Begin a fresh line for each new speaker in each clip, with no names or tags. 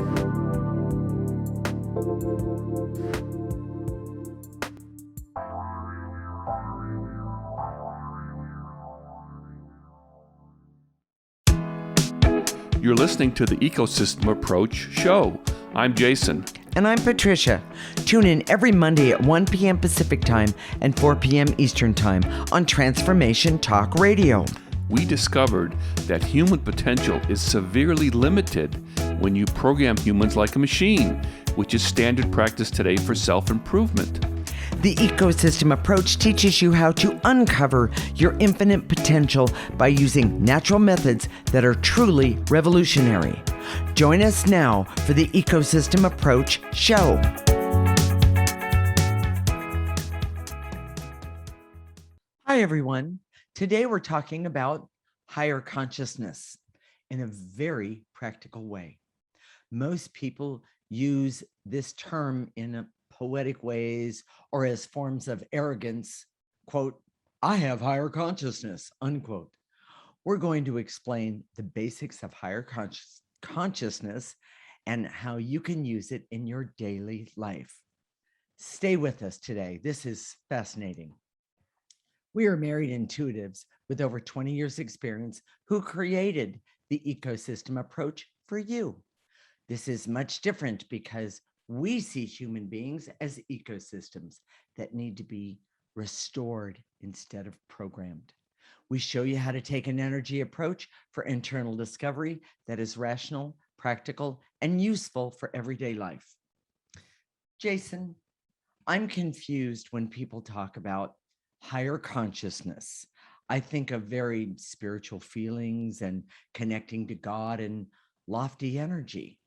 You're listening to the Ecosystem Approach Show. I'm Jason.
And I'm Patricia. Tune in every Monday at 1 p.m. Pacific Time and 4 p.m. Eastern Time on Transformation Talk Radio.
We discovered that human potential is severely limited when you program humans like a machine, which is standard practice today for self-improvement.
The ecosystem approach teaches you how to uncover your infinite potential by using natural methods that are truly revolutionary. Join us now for the Ecosystem Approach Show. Hi, everyone. Today we're talking about higher consciousness in a very practical way. Most people use this term in a poetic ways or as forms of arrogance, quote, I have higher consciousness, unquote. We're going to explain the basics of higher consciousness and how you can use it in your daily life. Stay with us today. This is fascinating. We are married intuitives with over 20 years experience who created the ecosystem approach for you. This is much different because we see human beings as ecosystems that need to be restored instead of programmed. We show you how to take an energy approach for internal discovery that is rational, practical, and useful for everyday life. Jason, I'm confused when people talk about higher consciousness. I think of very spiritual feelings and connecting to God and lofty energy.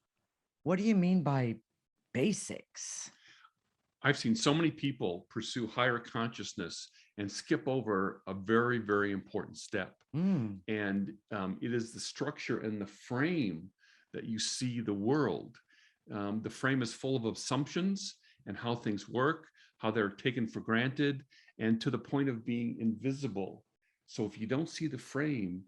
What do you mean by basics?
I've seen so many people pursue higher consciousness and skip over a very, very important step. And it is the structure and the frame that you see the world. The frame is full of assumptions and how things work, how they're taken for granted, and to the point of being invisible. So if you don't see the frame,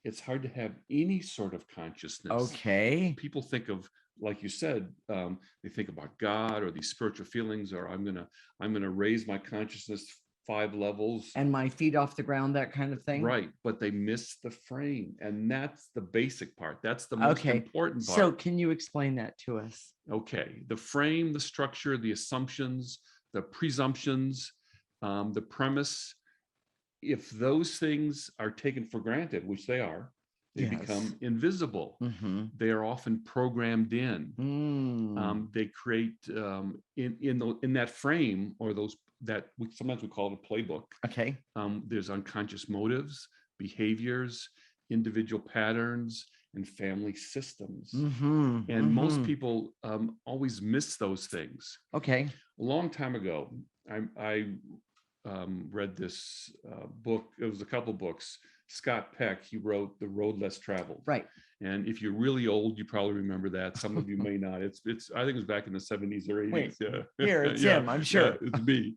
it's hard to have any sort of consciousness.
Okay.
People think of, like you said, they think about God or these spiritual feelings, or I'm gonna raise my consciousness 5 levels
and my feet off the ground, that kind of thing.
Right, but they miss the frame, and that's the basic part. That's the most important part.
So can you explain that to us?
Okay, the frame, the structure, the assumptions, the presumptions, the premise. If those things are taken for granted, which they are, they become invisible. They are often programmed in. They create in that frame, or those that sometimes we call it a playbook.
Okay.
There's unconscious motives, behaviors, individual patterns, and family systems. And most people always miss those things.
Okay.
A long time ago, I read this book. It was a couple books. Scott Peck, he wrote The Road Less Traveled.
Right.
And if you're really old, you probably remember that. Some of you may not. It's I think it was back in the 70s or 80s.
Wait, here, it's him, I'm sure.
Yeah, it's me.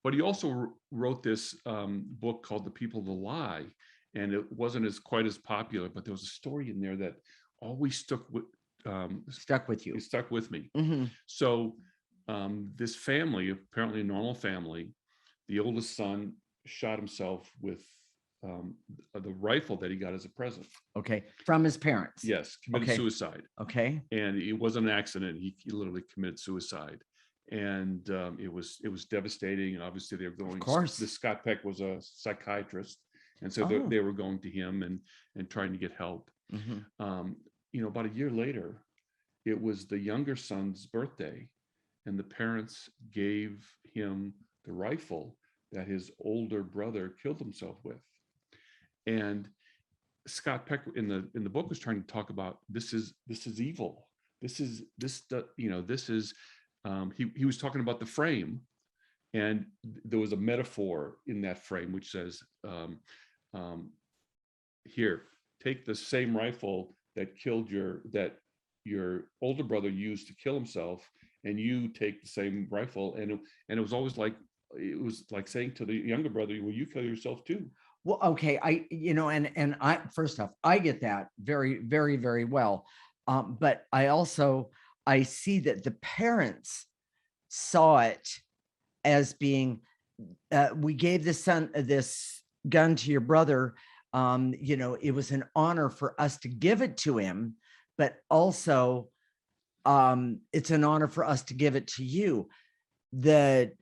But he also wrote this book called The People of the Lie. And it wasn't quite as popular, but there was a story in there that always stuck with you. It stuck with me. So this family, apparently a normal family, the oldest son shot himself with the rifle that he got as a present.
Okay, from his parents.
Yes, committed suicide.
Okay.
And it wasn't an accident. He literally committed suicide. And it was devastating. And obviously they were going,
of course.
This Scott Peck was a psychiatrist. And so they were going to him and trying to get help. About a year later, it was the younger son's birthday, and the parents gave him the rifle that his older brother killed himself with. And Scott Peck in the book was trying to talk about this is evil. He was talking about the frame, and there was a metaphor in that frame which says, here, take the same rifle that your older brother used to kill himself, and you take the same rifle. And it was always like, it was like saying to the younger brother, well, you kill yourself too.
Well, okay. I first off, I get that very, very, very well. But I see that the parents saw it as being, we gave this gun to your brother. It was an honor for us to give it to him, but also it's an honor for us to give it to you. The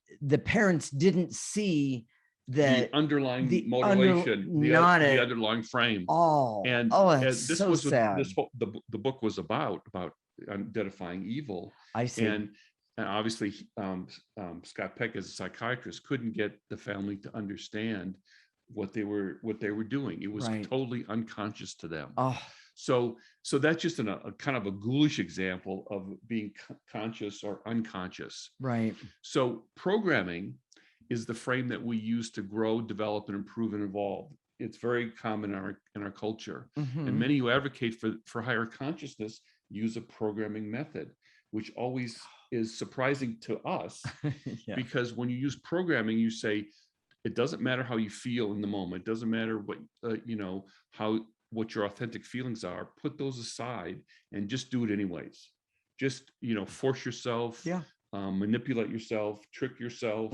parents didn't see
the underlying motivation, the underlying frame. And this
so
was
sad.
This whole, the book was about identifying evil.
I see.
And obviously, Scott Peck, as a psychiatrist, couldn't get the family to understand what they were doing. It was totally unconscious to them. So that's just a kind of a ghoulish example of being conscious or unconscious.
Right.
So programming is the frame that we use to grow, develop, and improve and evolve. It's very common in our culture. And many who advocate for higher consciousness use a programming method, which always is surprising to us. Because when you use programming, you say, it doesn't matter how you feel in the moment. It doesn't matter what, what your authentic feelings are. Put those aside and just do it anyways. Just, force yourself, manipulate yourself, trick yourself,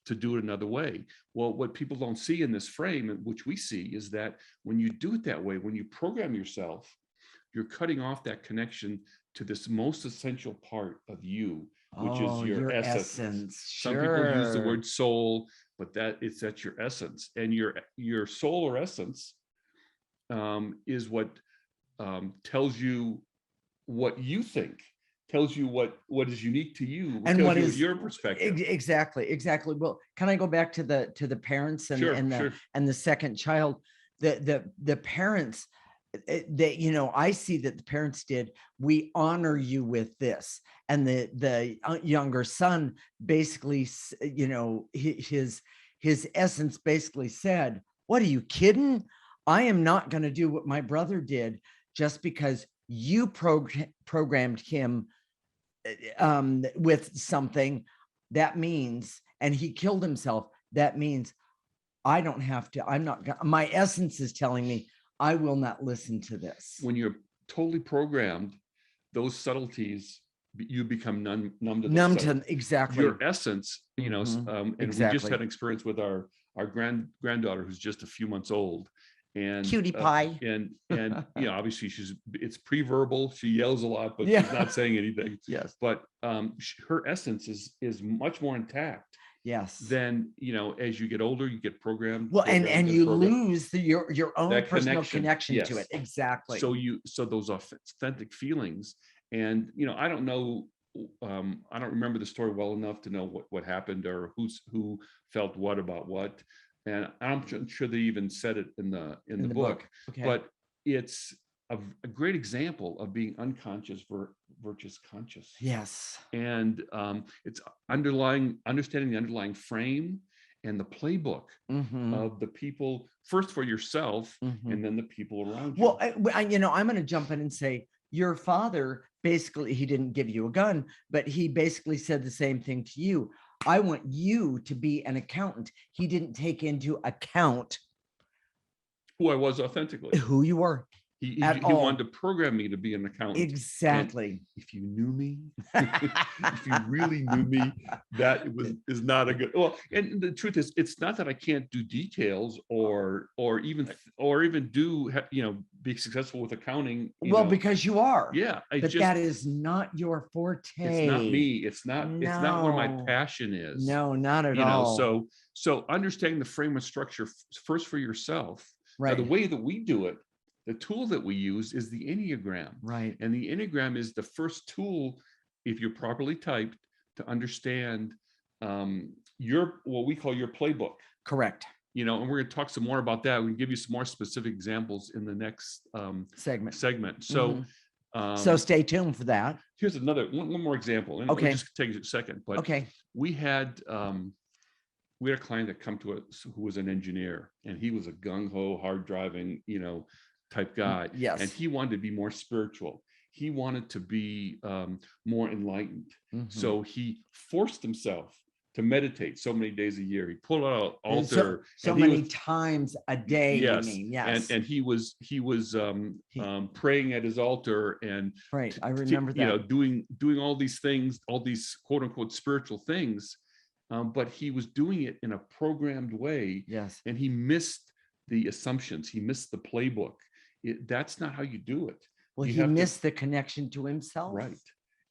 to do it another way. Well, what people don't see in this frame, which we see, is that when you do it that way, when you program yourself, you're cutting off that connection to this most essential part of you, which is your essence. Some people use the word soul, but that's your essence. And your soul or essence is what tells you what you think, tells you what is unique to you, and what is your perspective.
Exactly. Well, can I go back to the parents and the second child? The parents, I see that the parents did, we honor you with this. And the younger son basically, his essence basically said, what, are you kidding? I am not going to do what my brother did just because you programmed him with something. That means, and he killed himself. That means I don't have to, I'm not, my essence is telling me I will not listen to this.
When you're totally programmed, those subtleties, you become numb to
exactly
your essence, and we just had an experience with our granddaughter, who's just a few months old, and
cutie pie,
and obviously it's pre-verbal, she yells a lot, but she's not saying anything.
Yes,
but her essence is much more intact.
Yes.
Then, as you get older, you get programmed.
Well, and you lose your own personal connection to it. Exactly.
So those authentic feelings, and I don't know, I don't remember the story well enough to know what happened or who felt what about what, and I'm sure they even said it in the book.
Okay.
But it's a great example of being unconscious versus conscious.
Yes.
And it's understanding the underlying frame and the playbook of the people, first for yourself, and then the people around you.
Well, I'm going to jump in and say, your father, basically, he didn't give you a gun, but he basically said the same thing to you. I want you to be an accountant. He didn't take into account
who I was authentically,
who you were.
He wanted to program me to be an accountant.
Exactly.
And if you knew me, if you really knew me, that is not a good. Well, and the truth is, it's not that I can't do details or even do be successful with accounting.
Because you are.
Yeah,
but that is not your forte.
It's not me. It's not where my passion is.
No, not at all.
So understanding the frame of structure first for yourself.
Right.
Now, the way that we do it. The tool that we use is the Enneagram.
Right.
And the Enneagram is the first tool, if you're properly typed, to understand what we call your playbook.
Correct.
And we're going to talk some more about that. We can give you some more specific examples in the next segment. So
so stay tuned for that.
Here's one more example. And
okay.
We'll just take a second. But
okay.
We had a client that come to us who was an engineer, and he was a gung-ho, hard driving, type guy.
Yes.
And he wanted to be more spiritual. He wanted to be more enlightened. So he forced himself to meditate so many days a year. He pulled out an altar.
So many times a day.
Yes.
You mean, yes.
And he was praying at his altar and
right. I remember that.
doing all these things, all these quote unquote spiritual things. But he was doing it in a programmed way.
Yes.
And he missed the assumptions. He missed the playbook. That's not how you do it.
Well, he missed the connection to himself.
Right.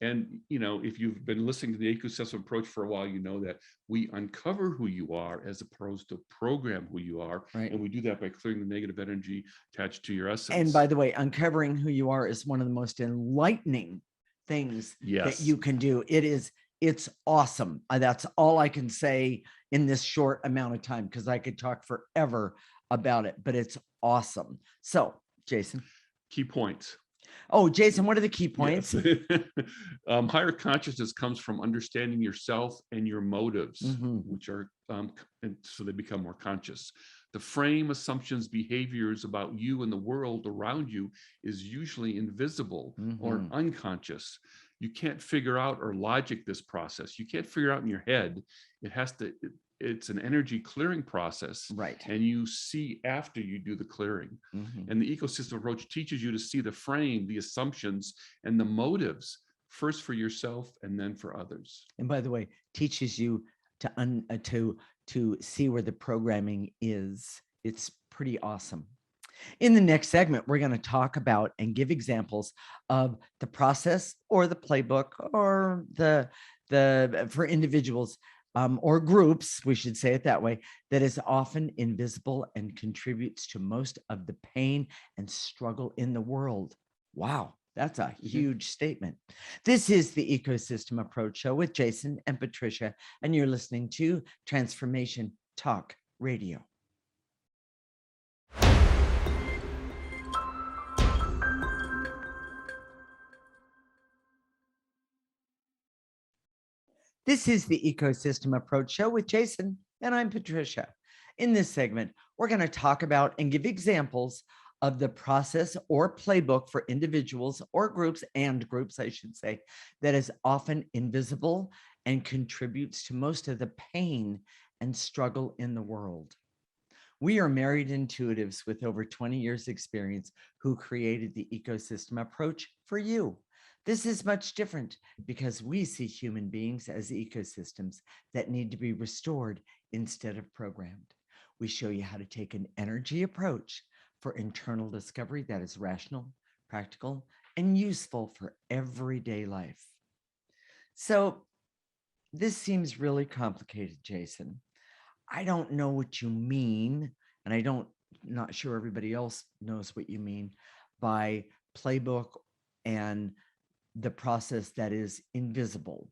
And, if you've been listening to the ecosystem approach for a while, you know that we uncover who you are as opposed to program who you are.
Right.
And we do that by clearing the negative energy attached to your essence.
And by the way, uncovering who you are is one of the most enlightening things that you can do. It's awesome. That's all I can say in this short amount of time, because I could talk forever about it, but it's awesome. So, Jason.
Key points.
Oh, Jason, what are the key points?
Yes. Higher consciousness comes from understanding yourself and your motives, which are, and so they become more conscious. The frame, assumptions, behaviors about you and the world around you is usually invisible or unconscious. You can't figure out or logic this process. You can't figure out in your head. It's an energy clearing process.
Right.
And you see after you do the clearing. And the ecosystem approach teaches you to see the frame, the assumptions, and the motives first for yourself and then for others.
And by the way, teaches you to see where the programming is. It's pretty awesome. In the next segment, we're going to talk about and give examples of the process or the playbook or the for individuals or groups, we should say it that way, that is often invisible and contributes to most of the pain and struggle in the world. Wow, that's a huge statement. This is the Ecosystem Approach Show with Jason and Patricia, and you're listening to Transformation Talk Radio. This is the Ecosystem Approach Show with Jason, and I'm Patricia. In this segment, we're going to talk about and give examples of the process or playbook for individuals or groups, I should say, that is often invisible and contributes to most of the pain and struggle in the world. We are married intuitives with over 20 years experience who created the Ecosystem Approach for you. This is much different because we see human beings as ecosystems that need to be restored instead of programmed. We show you how to take an energy approach for internal discovery that is rational, practical, and useful for everyday life. So this seems really complicated, Jason. I don't know what you mean, and not sure everybody else knows what you mean by playbook and the process that is invisible.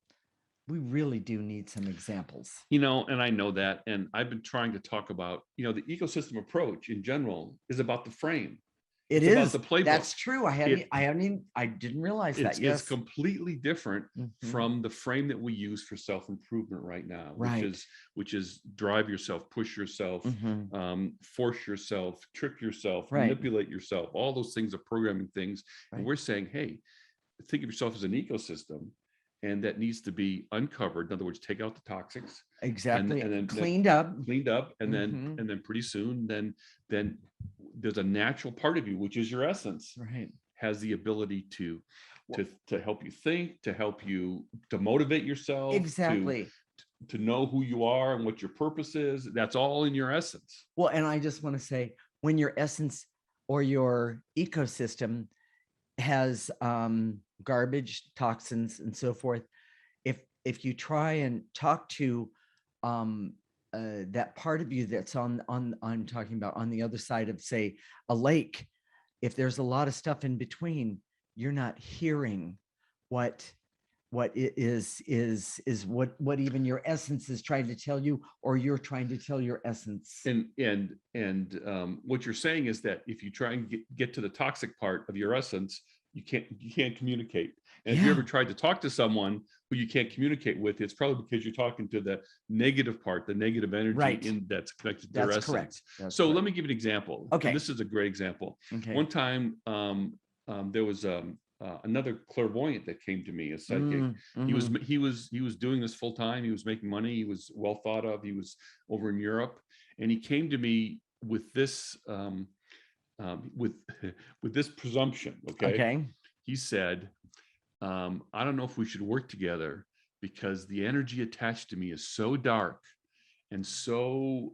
We really do need some examples.
And I know that, and I've been trying to talk about, the ecosystem approach in general is about the frame.
It's
about the playbook.
That's true. I didn't realize that. Yes.
It's completely different from the frame that we use for self-improvement right now, which is drive yourself, push yourself, force yourself, trick yourself, manipulate yourself. All those things are programming things. And we're saying, hey, think of yourself as an ecosystem, and that needs to be uncovered. In other words, take out the toxics.
Exactly.
And then
cleaned up,
and then pretty soon, then there's a natural part of you, which is your essence, has the ability to help you think, to help you, to motivate yourself, to know who you are and what your purpose is. That's all in your essence.
Well, and I just want to say, when your essence or your ecosystem has garbage, toxins, and so forth, if you try and talk to that part of you that's on I'm talking about on the other side of, say, a lake, if there's a lot of stuff in between, you're not hearing what it is what even your essence is trying to tell you, or you're trying to tell your essence.
And what you're saying is that if you try and get to the toxic part of your essence, you can't communicate. And if you ever tried to talk to someone who you can't communicate with, it's probably because you're talking to the negative part, the negative energy that's connected to their essence.
Correct.
So let me give you an example.
Okay.
And this is a great example.
Okay.
One time there was a another clairvoyant that came to me, a psychic. He was doing this full time. He was making money. He was well thought of. He was over in Europe, and he came to me with this with with this presumption.
Okay.
He said, I don't know if we should work together because the energy attached to me is so dark and so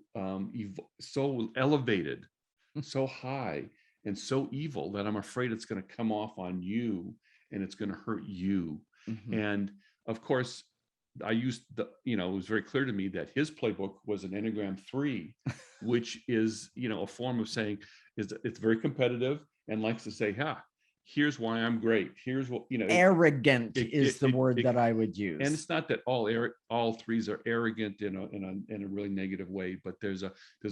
so elevated, so high and so evil that I'm afraid it's going to come off on you and it's going to hurt you. And of course, I used it was very clear to me that his playbook was an Enneagram 3, which is, a form of saying it's very competitive and likes to say, here's why I'm great. Here's what,
arrogant is the word that I would use.
And it's not that all threes are arrogant in a really negative way, but there's a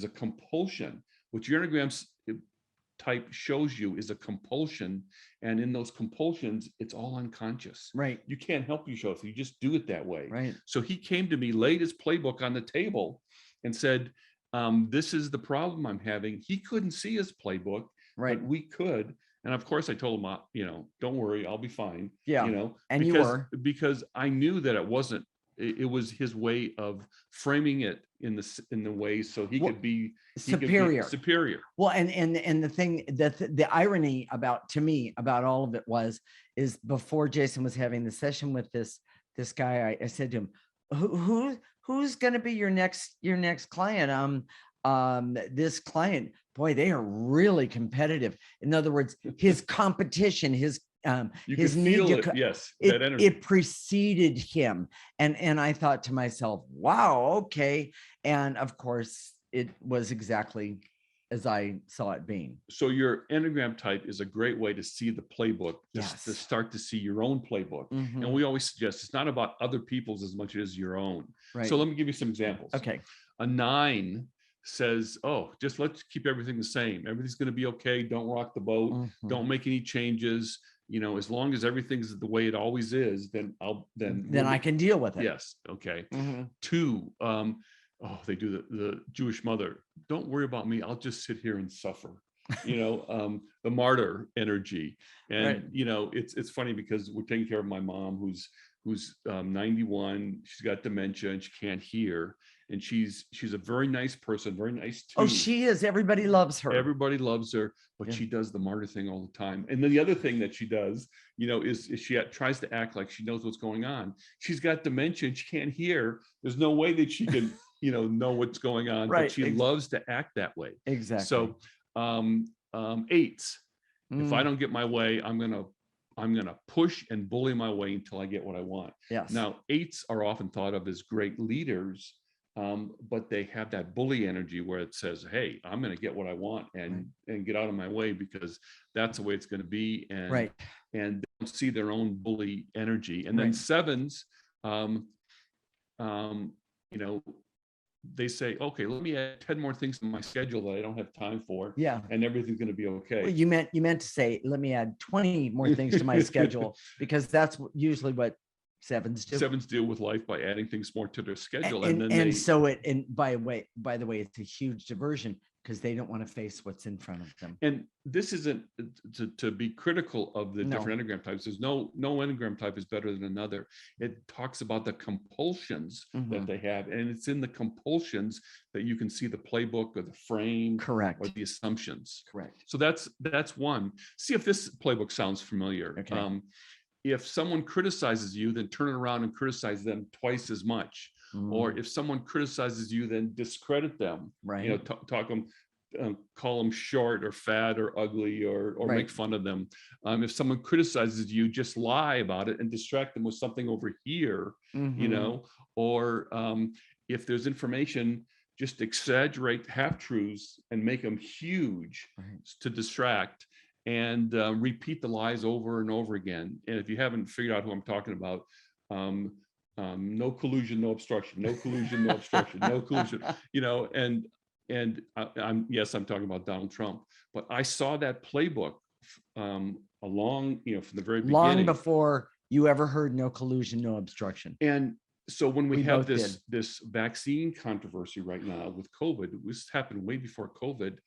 compulsion, which your Enneagram type shows you is a compulsion. And in those compulsions, it's all unconscious.
Right.
You can't help yourself. You just do it that way.
Right.
So he came to me, laid his playbook on the table and said, this is the problem I'm having. He couldn't see his playbook,
right,
but we could. And of course I told him, don't worry, I'll be fine.
Yeah. And you were.
Because I knew that it was his way of framing it in the way so he could be
superior. Well, and the thing that the irony about all of it is before Jason was having the session with this guy, I said to him, who's going to be your next client? This client, boy, they are really competitive. In other words, his competition, his
need to, yes, that energy.
It preceded him. And I thought to myself, wow, okay. And of course it was exactly as I saw it being.
So your Enneagram type is a great way to see the playbook,
yes,
to start to see your own playbook. And we always suggest it's not about other people's as much as your own.
Right.
So let me give you some examples.
Okay.
A 9 says, just let's keep everything the same. Everything's going to be okay. Don't rock the boat. Don't make any changes. As long as everything's the way it always is, then
I can deal with it.
Yes. Okay. 2, they do the Jewish mother. Don't worry about me. I'll just sit here and suffer. The martyr energy. And,
right.
It's funny because we're taking care of my mom who's 91. She's got dementia and she can't hear. And she's a very nice person, very nice too.
Oh, she is. Everybody loves her.
Everybody loves her, but she does the martyr thing all the time. And then the other thing that she does, is she tries to act like she knows what's going on. She's got dementia and she can't hear. There's no way that she can, know what's going on.
Right.
But she loves to act that way.
Exactly.
So 8s, if I don't get my way, I'm gonna push and bully my way until I get what I want.
Yes.
Now 8s are often thought of as great leaders. But they have that bully energy where it says, hey, I'm going to get what I want and get out of my way because that's the way it's going to be. And, and they don't see their own bully energy. And then 7s, they say, okay, let me add 10 more things to my schedule that I don't have time for.
Yeah.
And everything's going to be okay.
Well, you meant to say, let me add 20 more things to my schedule, because that's usually what 7s do.
7s deal with life by adding things more to their schedule.
And by the way, it's a huge diversion because they don't want to face what's in front of them.
And this isn't to be critical of the different Enneagram types. There's no Enneagram type is better than another. It talks about the compulsions that they have. And it's in the compulsions that you can see the playbook or the frame.
Correct.
Or the assumptions.
Correct.
So that's one. See if this playbook sounds familiar.
Okay.
If someone criticizes you, then turn it around and criticize them twice as much. Or if someone criticizes you, then discredit them.
Right.
Talk them, call them short or fat or ugly or make fun of them. If someone criticizes you, just lie about it and distract them with something over here. Or if there's information, just exaggerate half-truths and make them huge to distract. And repeat the lies over and over again. And if you haven't figured out who I'm talking about, no collusion, no obstruction, no collusion, no obstruction, no collusion, and I'm talking about Donald Trump, but I saw that playbook from the very beginning.
Long before you ever heard no collusion, no obstruction.
And so when we have this vaccine controversy right now with COVID, this happened way before COVID,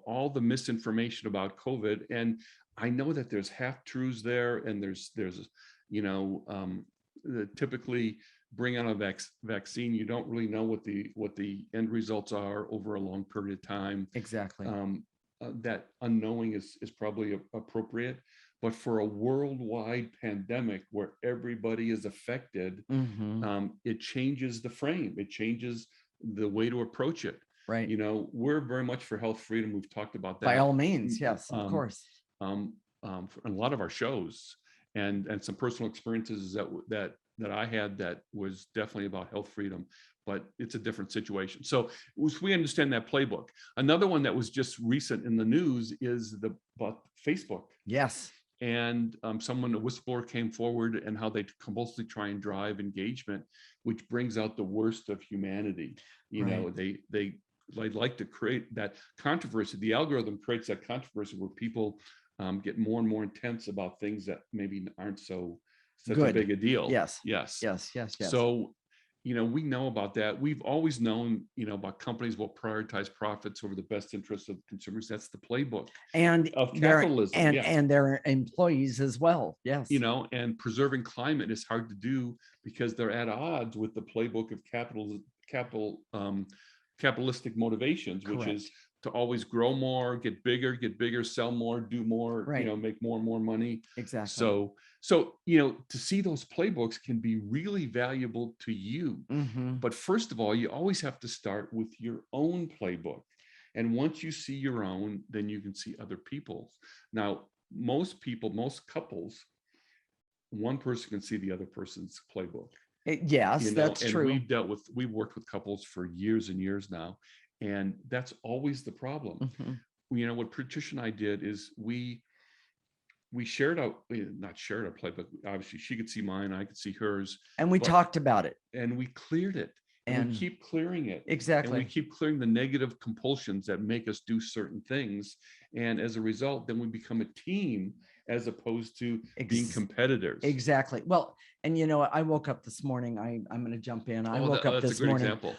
all the misinformation about COVID. And I know that there's half truths there, and there's you know typically bring on a vaccine, you don't really know what the end results are over a long period of time.
Exactly.
That unknowing is probably appropriate, but for a worldwide pandemic where everybody is affected, it changes the frame. It changes the way to approach it.
Right.
We're very much for health freedom. We've talked about that.
By all means, yes, of course.
For a lot of our shows, and some personal experiences that I had that was definitely about health freedom, but it's a different situation. So we understand that playbook. Another one that was just recent in the news is about Facebook.
Yes.
And a whistleblower came forward, and how they compulsively try and drive engagement, which brings out the worst of humanity. They like to create that controversy. The algorithm creates that controversy where people get more and more intense about things that maybe aren't such a big a deal.
Yes.
Yes.
Yes.
So, we know about that. We've always known, about companies will prioritize profits over the best interests of consumers. That's the playbook
and
of capitalism.
And their employees as well. Yes.
And preserving climate is hard to do because they're at odds with the playbook of capitalistic motivations.
Correct.
Which is to always grow more, get bigger, sell more, do more,
right.
Make more and more money.
Exactly.
So to see those playbooks can be really valuable to you. But first of all, you always have to start with your own playbook. And once you see your own, then you can see other people's. Now, most couples, one person can see the other person's playbook.
Yes, that's
and
true.
We've worked with couples for years and years now, and that's always the problem. What Patricia and I did is we shared out, not shared our playbook. Obviously, she could see mine, I could see hers,
and we talked about it,
and we cleared it, and we keep clearing it.
Exactly.
And we keep clearing the negative compulsions that make us do certain things, and as a result, then we become a team as opposed to being competitors.
Exactly. Well, and I woke up this morning. I'm going to jump in. I woke up this morning.
Example.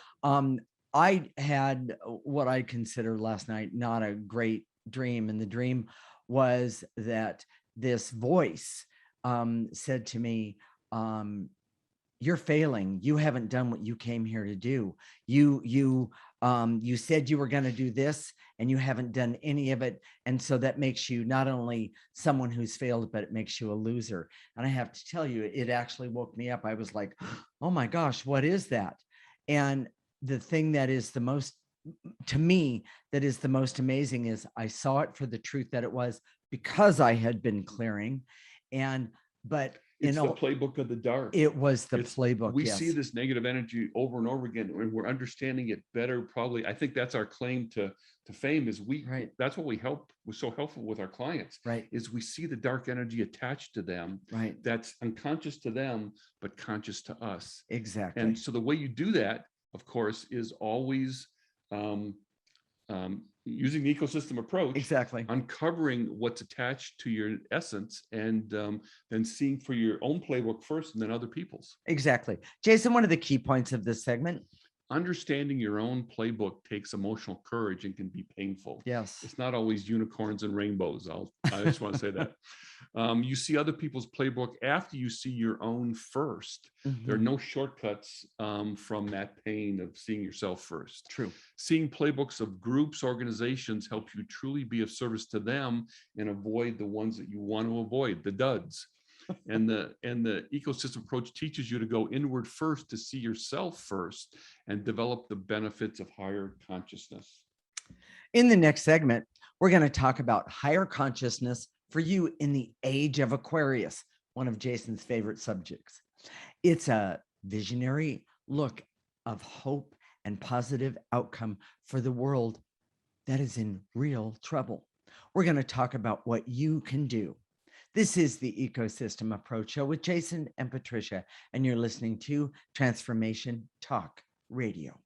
I had what I consider last night not a great dream, and the dream was that this voice said to me, "You're failing. You haven't done what you came here to do. You said you were going to do this, and you haven't done any of it. And so that makes you not only someone who's failed, but it makes you a loser." And I have to tell you, it actually woke me up. I was like, "Oh my gosh, what is that?" And the thing that is the most, to me, that is the most amazing is I saw it for the truth that it was, because I had been clearing. But
it's the playbook of the dark.
It was the playbook.
We see this negative energy over and over again, and we're understanding it better. Probably, I think that's our claim to fame, is that's what we're so helpful with our clients.
Right.
Is we see the dark energy attached to them.
Right.
That's unconscious to them, but conscious to us.
Exactly.
And so the way you do that, of course, is always using the ecosystem approach.
Exactly.
Uncovering what's attached to your essence, and then seeing for your own playbook first, and then other people's.
Exactly. Jason, one of the key points of this segment:
understanding your own playbook takes emotional courage and can be painful.
Yes.
It's not always unicorns and rainbows. I just want to say that. You see other people's playbook after you see your own first. There are no shortcuts from that pain of seeing yourself first.
True.
Seeing playbooks of groups, organizations, help you truly be of service to them and avoid the ones that you want to avoid, the duds. And the ecosystem approach teaches you to go inward first, to see yourself first, and develop the benefits of higher consciousness.
In the next segment, we're going to talk about higher consciousness for you in the age of Aquarius, one of Jason's favorite subjects. It's a visionary look of hope and positive outcome for the world that is in real trouble. We're going to talk about what you can do. This is the Ecosystem Approach Show with Jason and Patricia, and you're listening to Transformation Talk Radio.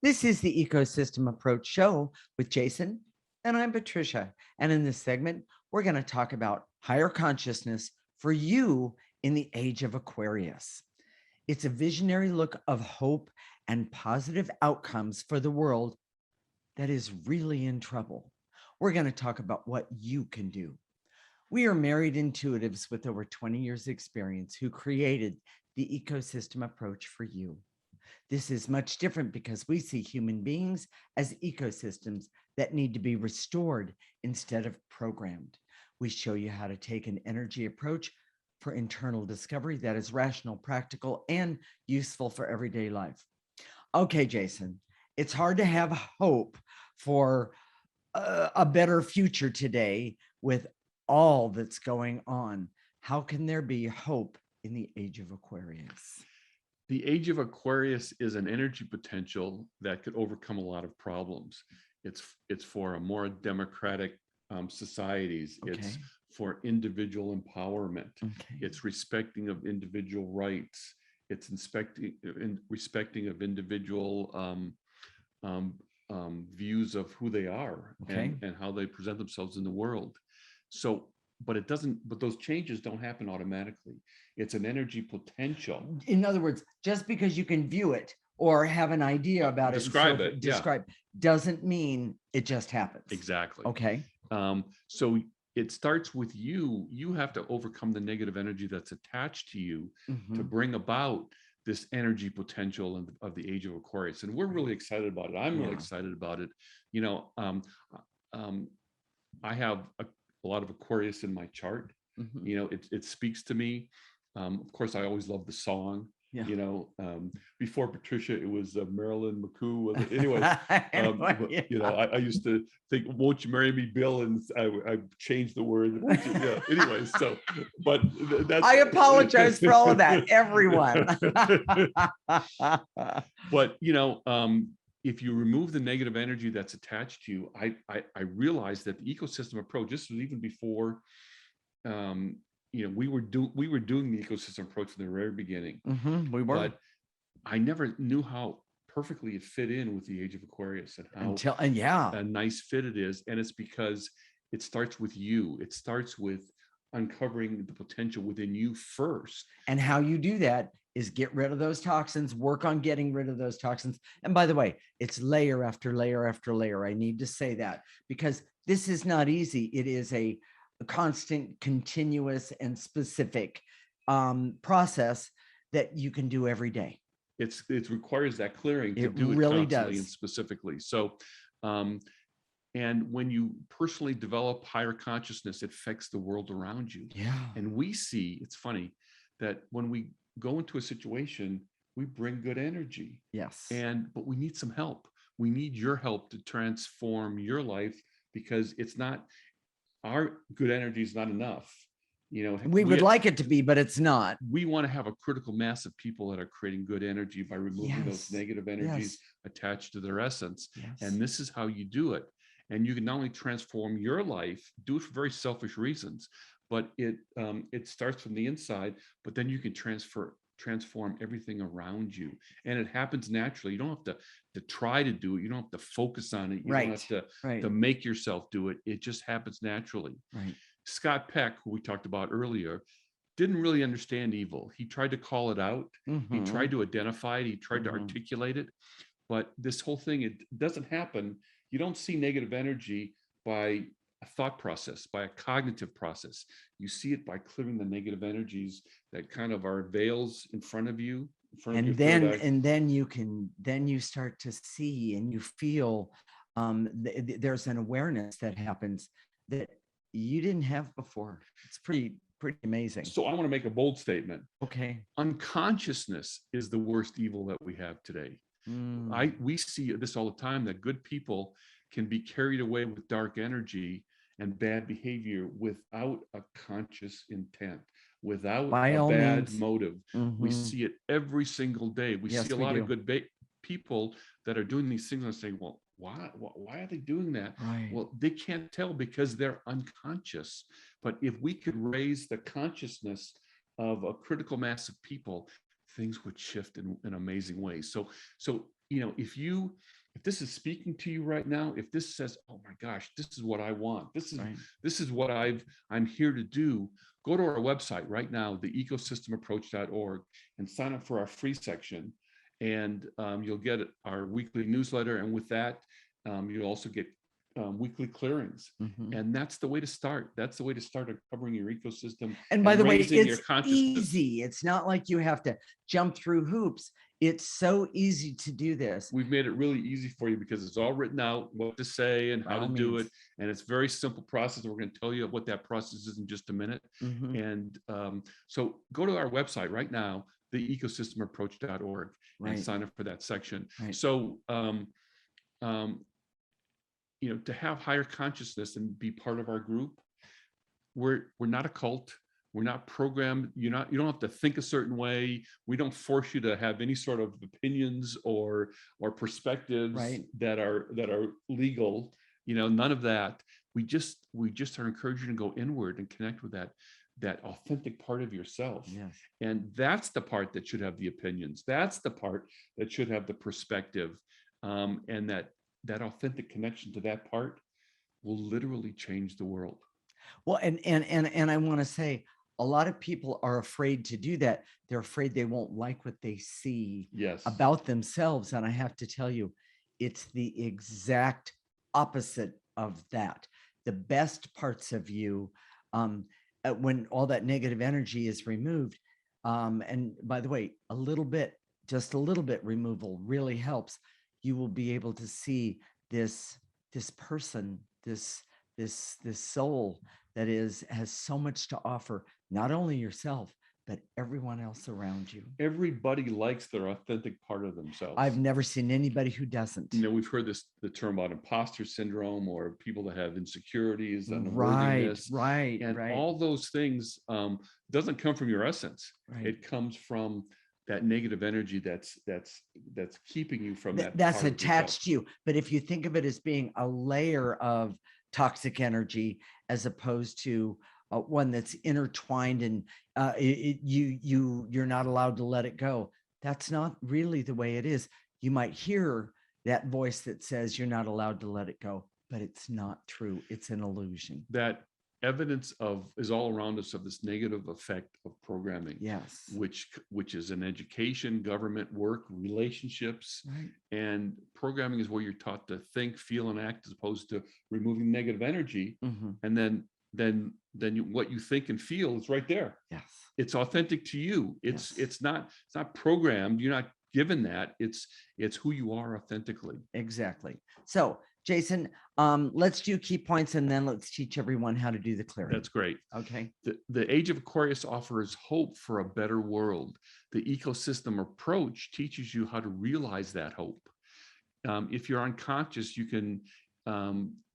This is the Ecosystem Approach Show with Jason, and I'm Patricia. And in this segment, we're going to talk about higher consciousness for you in the age of Aquarius. It's a visionary look of hope and positive outcomes for the world that is really in trouble. We're going to talk about what you can do. We are married intuitives with over 20 years experience who created the ecosystem approach for you. This is much different because we see human beings as ecosystems that need to be restored instead of programmed. We show you how to take an energy approach for internal discovery that is rational, practical, and useful for everyday life. Okay, Jason, it's hard to have hope for a better future today with all that's going on. How can there be hope in the age of Aquarius?
The age of Aquarius is an energy potential that could overcome a lot of problems. It's for a more democratic societies.
Okay.
It's for individual empowerment.
Okay.
It's respecting of individual rights. It's respecting of individual views of who they are,
Okay.
and how they present themselves in the world. So, but those changes don't happen automatically. It's an energy potential.
In other words, just because you can view it or have an idea about
Describe
it,
yeah.
Doesn't mean it just happens.
Exactly.
Okay.
So it starts with you. You have to overcome the negative energy that's attached to you to bring about this energy potential of the age of Aquarius. And we're really excited about it. I'm really excited about it. You know, I have a lot of Aquarius in my chart. You know, it speaks to me. Of course, I always love the song.
Yeah.
You know, before Patricia, it was Marilyn McCoo. Anyways, you know, I used to think, "Won't you marry me, Bill?" And I changed the word. Yeah. Anyways, so, but that's.
I apologize for all of that, everyone.
But you know, if you remove the negative energy that's attached to you, I realized that the ecosystem approach. This was even before. You know, we were doing the ecosystem approach from the very beginning.
We were,
but I never knew how perfectly it fit in with the age of Aquarius and how a nice fit it is. And it's because it starts with you. It starts with uncovering the potential within you first.
And how you do that is get rid of those toxins, work on getting rid of those toxins. And by the way, it's layer after layer after layer. I need to say that because this is not easy. It is a constant, continuous, and specific process that you can do every day.
It requires that clearing to do it
really
constantly
does.
and specifically. So, and when you personally develop higher consciousness, it affects the world around you.
Yeah.
And we see, it's funny that when we go into a situation, we bring good energy.
Yes.
But we need some help. We need your help to transform your life because it's not. Our good energy is not enough. You know,
we would like it to be, but it's not.
We want to have a critical mass of people that are creating good energy by removing those negative energies attached to their essence. And this is how you do it. And you can not only transform your life, do it for very selfish reasons, but it starts from the inside, but then you can transform everything around you. And it happens naturally. You don't have to try to do it. You don't have to focus on it. You don't have to make yourself do it. It just happens naturally.
Right.
Scott Peck, who we talked about earlier, didn't really understand evil. He tried to call it out. He tried to identify it. He tried to articulate it. But this whole thing, it doesn't happen. You don't see negative energy by a thought process, by a cognitive process. You see it by clearing the negative energies that kind of are veils in front of you.
And then you start to see and you feel there's an awareness that happens that you didn't have before. It's pretty amazing.
So I want to make a bold statement.
Okay.
Unconsciousness is the worst evil that we have today. We see this all the time, that good people can be carried away with dark energy and bad behavior without a conscious intent, without a bad motive. We see it every single day. We see a lot of good people that are doing these things and saying, well, why are they doing that?
Right.
Well, they can't tell because they're unconscious. But if we could raise the consciousness of a critical mass of people things would shift in amazing ways. So if this is speaking to you right now, if this says, oh my gosh, this is what I want, this is what I'm here to do, go to our website right now, theecosystemapproach.org, and sign up for our free section. And you'll get our weekly newsletter. And with that, you'll also get weekly clearings. And that's the way to start. That's the way to start uncovering your ecosystem.
And by the way,
raising your
it's
consciousness.
easy. It's not like you have to jump through hoops. It's so easy to do this.
We've made it really easy for you because it's all written out, what to say and how to do it. And it's a very simple process. We're going to tell you what that process is in just a minute. And so go to our website right now, theecosystemapproach.org, and sign up for that section. So, to have higher consciousness and be part of our group, we're not a cult. We're not programmed. You don't have to think a certain way. We don't force you to have any sort of opinions or perspectives that are legal. None of that. We just are encouraging you to go inward and connect with that authentic part of yourself. And that's the part that should have the opinions. That's the part that should have the perspective. And that authentic connection to that part will literally change the world.
Well, and I want to say, a lot of people are afraid to do that. They're afraid they won't like what they see about themselves. And I have to tell you, it's the exact opposite of that. The best parts of you, when all that negative energy is removed, and by the way, just a little bit removal really helps. You will be able to see this person, this soul that has so much to offer, not only yourself, but everyone else around you.
Everybody likes their authentic part of themselves.
I've never seen anybody who doesn't.
We've heard the term about imposter syndrome, or people that have insecurities and unworthiness. And all those things doesn't come from your essence. It comes from that negative energy that's keeping you from that.
That's attached to you. But if you think of it as being a layer of toxic energy, as opposed to one that's intertwined and you're not allowed to let it go, that's not really the way it is. You might hear that voice that says you're not allowed to let it go, but it's not true. It's an illusion.
That evidence is all around us of this negative effect of programming. Which is in education, government, work, relationships. And programming is where you're taught to think, feel, and act, as opposed to removing negative energy. And then what you think and feel is right there. It's authentic to you. It's not programmed. You're not given that. It's who you are authentically.
Exactly. So Jason, let's do key points, and then let's teach everyone how to do the clearing.
That's great.
Okay.
The Age of Aquarius offers hope for a better world. The ecosystem approach teaches you how to realize that hope. If you're unconscious, you can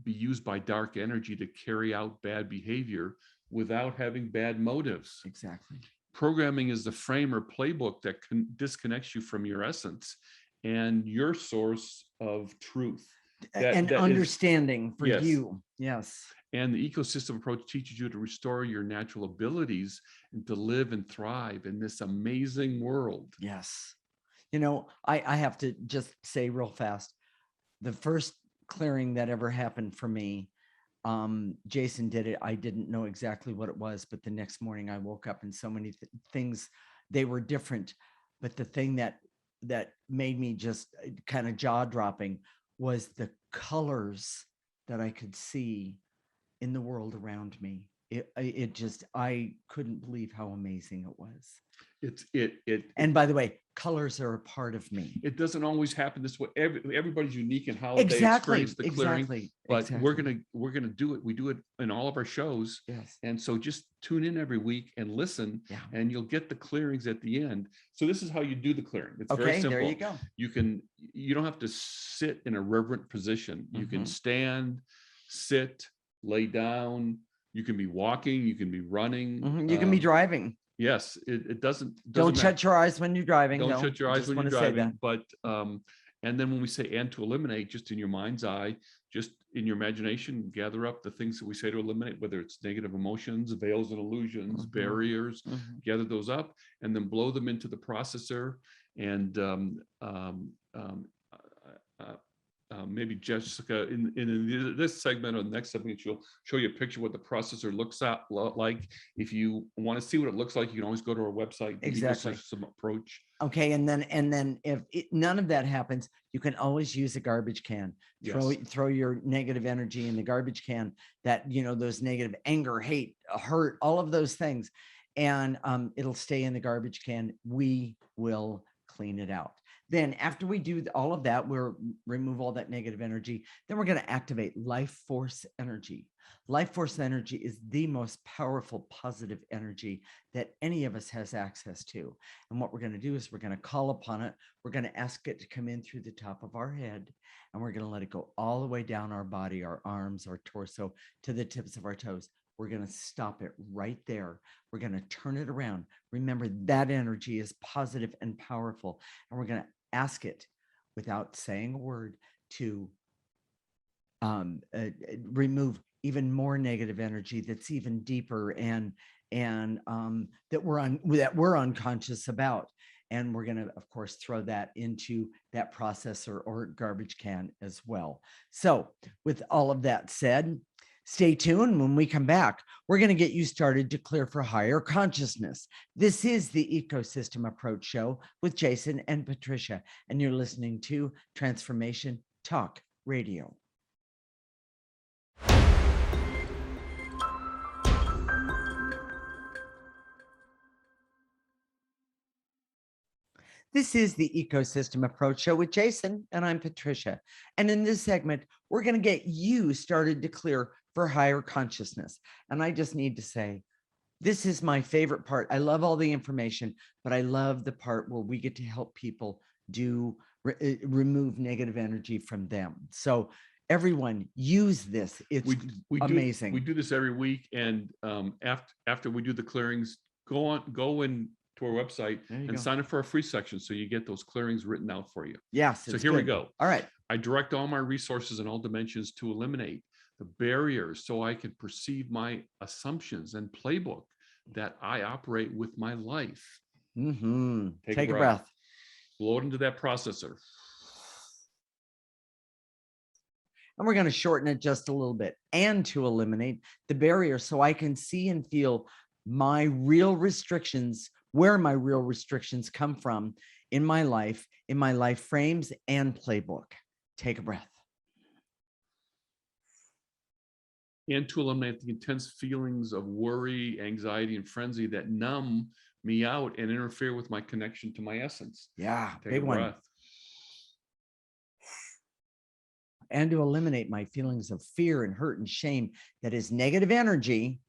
be used by dark energy to carry out bad behavior without having bad motives.
Exactly.
Programming is the frame or playbook that disconnects you from your essence and your source of truth.
And understanding for you. Yes.
And the ecosystem approach teaches you to restore your natural abilities and to live and thrive in this amazing world.
Yes. I have to just say real fast, the first clearing that ever happened for me, Jason did it. I didn't know exactly what it was, but the next morning I woke up and so many things, they were different. But the thing that made me just kind of jaw dropping was the colors that I could see in the world around me. I couldn't believe how amazing it was. And by the way, colors are a part of me.
It doesn't always happen this way. Everybody's unique in how they experience the clearing. But we're gonna do it. We do it in all of our shows. And so just tune in every week and listen, and you'll get the clearings at the end. So this is how you do the clearing. It's very simple.
There you go.
You don't have to sit in a reverent position. You can stand, sit, lay down. You can be walking. You can be running.
You can be driving.
Yes, it doesn't
Don't shut your eyes when you're driving.
Don't shut your eyes when you're driving. But And then when we say and to eliminate, just in your mind's eye, just in your imagination, gather up the things that we say to eliminate, whether it's negative emotions, veils and illusions, barriers, gather those up, and then blow them into the processor. And maybe Jessica, in this segment or the next segment, she'll show you a picture of what the processor looks like. If you want to see what it looks like, you can always go to our website.
Exactly.
Ecosystem approach.
Okay, and then if none of that happens, you can always use a garbage can. Throw your negative energy in the garbage can. That, you know, those negative anger, hate, hurt, all of those things, and it'll stay in the garbage can. We will clean it out. Then after we do all of that, we'll remove all that negative energy. Then we're going to activate life force energy. Life force energy is the most powerful positive energy that any of us has access to. And what we're going to do is we're going to call upon it. We're going to ask it to come in through the top of our head, and we're going to let it go all the way down our body, our arms, our torso, to the tips of our toes. We're going to stop it right there. We're going to turn it around. Remember, that energy is positive and powerful. And we're going to ask it, without saying a word, to remove even more negative energy that's even deeper and that we're unconscious about. And we're going to, of course, throw that into that processor or garbage can as well. So with all of that said, stay tuned. When we come back, we're going to get you started to clear for higher consciousness. This is the Ecosystem Approach Show with Jason and Patricia, and you're listening to Transformation Talk Radio. This is the Ecosystem Approach Show with Jason, and I'm Patricia. And in this segment, we're going to get you started to clear for higher consciousness. And I just need to say, this is my favorite part. I love all the information, but I love the part where we get to help people remove negative energy from them. So everyone, use this. It's amazing.
We do this every week, and after we do the clearings, go in to our website and sign up for a free section, so you get those clearings written out for you.
Yes.
So here we go.
All right.
I direct all my resources in all dimensions to eliminate the barriers so I can perceive my assumptions and playbook that I operate with my life.
Take a breath.
Blow it into that processor.
And we're going to shorten it just a little bit, and to eliminate the barrier so I can see and feel my real restrictions, where my real restrictions come from in my life frames and playbook. Take a breath.
And to eliminate the intense feelings of worry, anxiety, and frenzy that numb me out and interfere with my connection to my essence.
Yeah,
Take a breath.
And to eliminate my feelings of fear and hurt and shame that is negative energy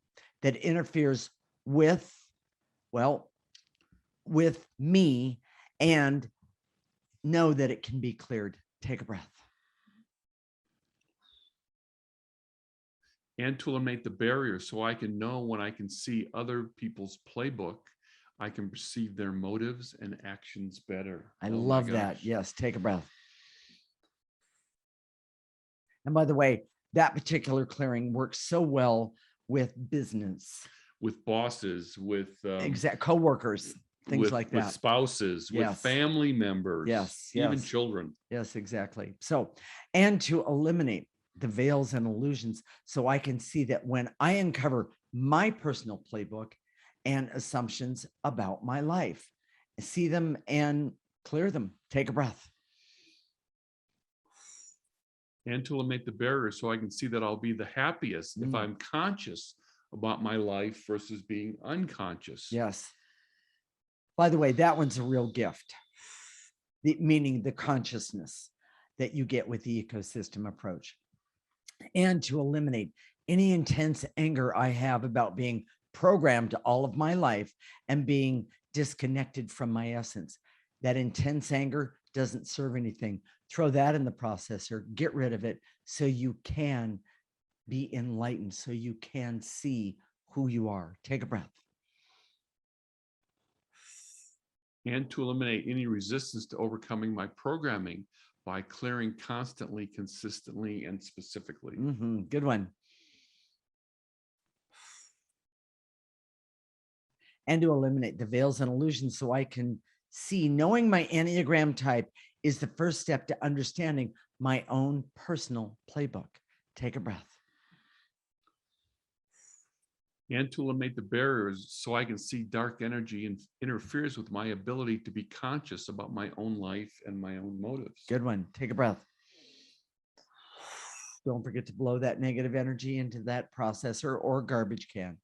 that interferes with me, and know that it can be cleared. Take a breath.
And to eliminate the barriers so I can know when I can see other people's playbook, I can perceive their motives and actions better.
I love that. Yes, take a breath. And by the way, that particular clearing works so well with business,
with bosses, with
co-workers, things like that,
with spouses, with family members, even children.
Yes, exactly. So, and to eliminate the veils and illusions so I can see that when I uncover my personal playbook and assumptions about my life, see them and clear them. Take a breath.
And to eliminate the barriers so I can see that I'll be the happiest if I'm conscious about my life versus being unconscious.
Yes. By the way, that one's a real gift, meaning the consciousness that you get with the ecosystem approach. And to eliminate any intense anger I have about being programmed all of my life and being disconnected from my essence. That intense anger doesn't serve anything. Throw that in the processor, get rid of it so you can be enlightened, so you can see who you are. Take a breath.
And to eliminate any resistance to overcoming my programming by clearing constantly, consistently, and specifically.
Good one. And to eliminate the veils and illusions so I can see. Knowing my Enneagram type is the first step to understanding my own personal playbook. Take a breath.
And to eliminate the barriers so I can see dark energy and interferes with my ability to be conscious about my own life and my own motives.
Good one. Take a breath. Don't forget to blow that negative energy into that processor or garbage can.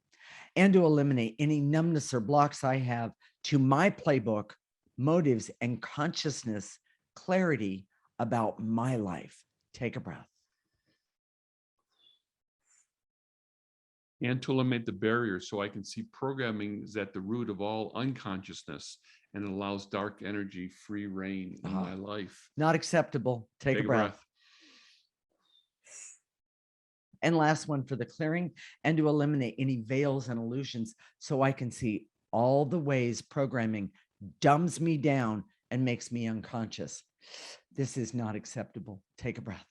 And to eliminate any numbness or blocks I have to my playbook, motives, and consciousness clarity about my life. Take a breath.
And to eliminate the barriers so I can see programming is at the root of all unconsciousness and it allows dark energy free reign in my life.
Not acceptable. Take a breath. And last one for the clearing, and to eliminate any veils and illusions so I can see all the ways programming dumbs me down and makes me unconscious. This is not acceptable. Take a breath.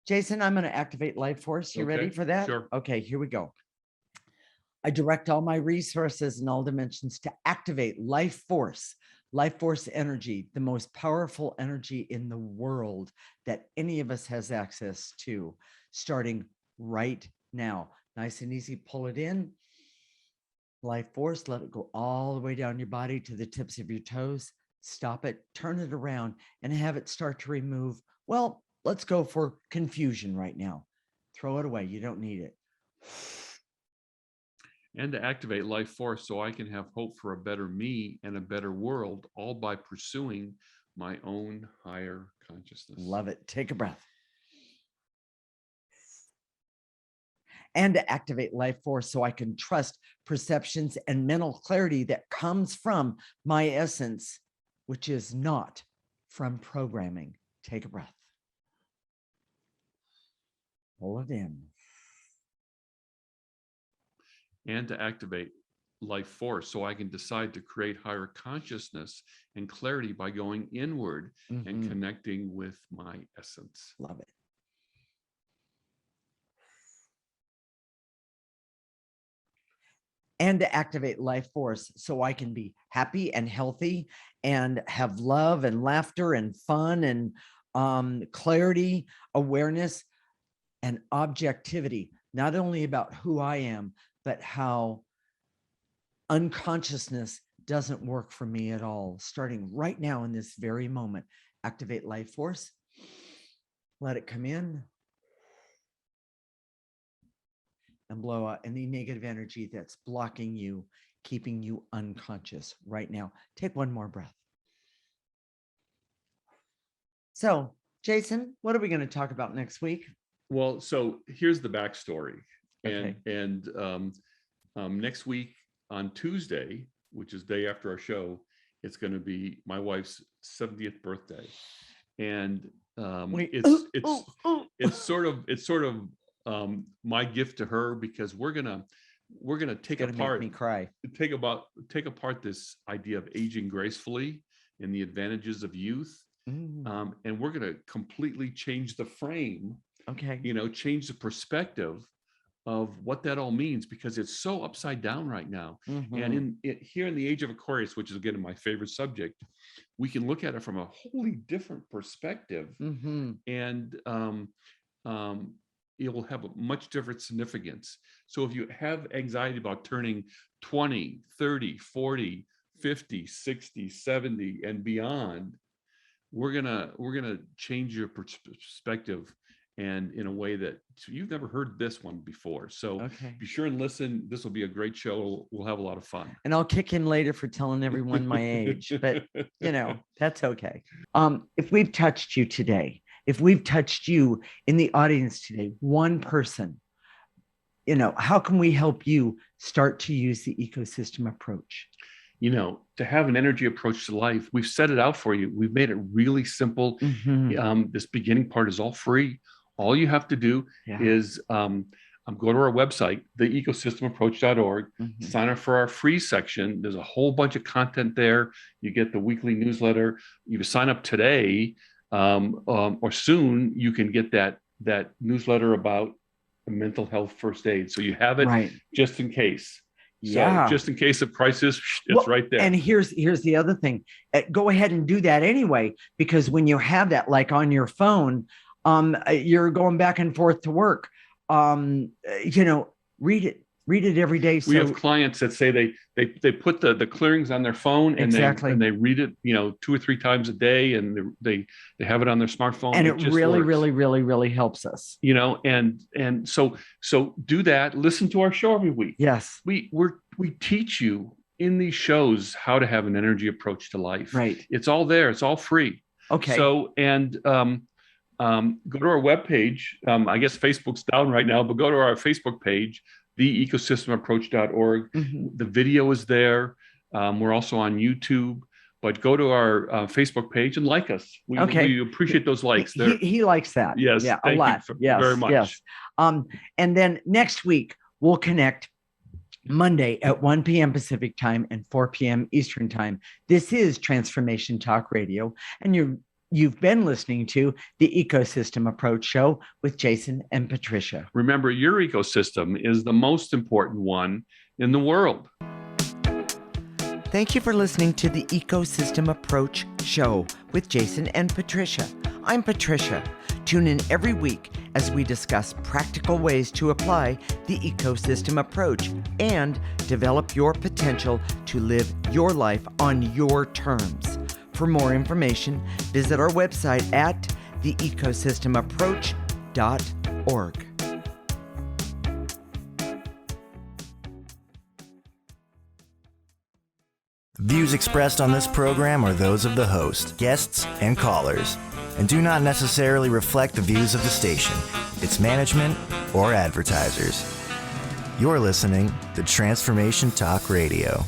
Jason, I'm going to activate Life Force. You ready for that?
Sure.
Okay, here we go. I direct all my resources in all dimensions to activate Life Force energy, the most powerful energy in the world that any of us has access to, starting right now. Nice and easy. Pull it in. Life Force, let it go all the way down your body to the tips of your toes. Stop it, turn it around, and have it start to remove. Well, let's go for confusion right now. Throw it away. You don't need it.
And to activate Life Force so I can have hope for a better me and a better world, all by pursuing my own higher consciousness.
Love it. Take a breath. And to activate Life Force so I can trust perceptions and mental clarity that comes from my essence, which is not from programming. Take a breath. Pull it in.
And to activate Life Force so I can decide to create higher consciousness and clarity by going inward and connecting with my essence.
Love it. And to activate Life Force so I can be happy and healthy and have love and laughter and fun and clarity, awareness, and objectivity, not only about who I am, but how unconsciousness doesn't work for me at all. Starting right now in this very moment, activate Life Force. Let it come in and blow out any negative energy that's blocking you, keeping you unconscious right now. Take one more breath. So, Jason, what are we going to talk about next week?
Well, so here's the backstory.
Okay.
And next week on Tuesday, which is day after our show, it's going to be my wife's 70th birthday. And it's sort of my gift to her, because we're gonna take apart this idea of aging gracefully and the advantages of youth, and we're gonna completely change the frame.
Okay.
Change the perspective of what that all means, because it's so upside down right now. And here in the age of Aquarius, which is again my favorite subject, we can look at it from a wholly different perspective, and it will have a much different significance. So if you have anxiety about turning 20, 30, 40, 50, 60, 70 and beyond, we're gonna change your perspective, and in a way that you've never heard this one before. So be sure and listen. This will be a great show. We'll have a lot of fun.
And I'll kick him later for telling everyone my age, but that's okay. If we've touched you today, if we've touched you in the audience today, one person, how can we help you start to use the ecosystem approach?
To have an energy approach to life, we've set it out for you. We've made it really simple. This beginning part is all free. All you have to do is go to our website, theecosystemapproach.org,
Mhm.
sign up for our free section. There's a whole bunch of content there. You get the weekly newsletter. You sign up today, or soon, you can get that newsletter about mental health first aid. So you have it
Right.
just in case.
Yeah.
So just in case of crisis, it's
Well,
right there.
And here's the other thing. Go ahead and do that anyway, because when you have that like on your phone, you're going back and forth to work. Read it every day.
We have clients that say they put the clearings on their phone and
Exactly.
they read it, 2 or 3 times a day, and they have it on their smartphone.
And it
just
really,
works.
really, really, really helps us.
And so do that. Listen to our show every week.
Yes.
We teach you in these shows how to have an energy approach to life.
Right.
It's all there. It's all free.
Okay.
So, and go to our webpage. I guess Facebook's down right now, but go to our Facebook page, theecosystemapproach.org.
Mm-hmm.
The video is there. We're also on YouTube, but go to our Facebook page and like us. We appreciate those likes.
He likes that.
Yes.
Yeah,
thank
a lot.
you
Yes,
very much.
Yes. And then next week we'll connect Monday at 1 p.m. Pacific time and 4 p.m. Eastern time. This is Transformation Talk Radio, and you've been listening to the Ecosystem Approach Show with Jason and Patricia.
Remember, your ecosystem is the most important one in the world.
Thank you for listening to the Ecosystem Approach Show with Jason and Patricia. I'm Patricia. Tune in every week as we discuss practical ways to apply the ecosystem approach and develop your potential to live your life on your terms. For more information, visit our website at theecosystemapproach.org.
Views expressed on this program are those of the host, guests, and callers, and do not necessarily reflect the views of the station, its management, or advertisers. You're listening to Transformation Talk Radio.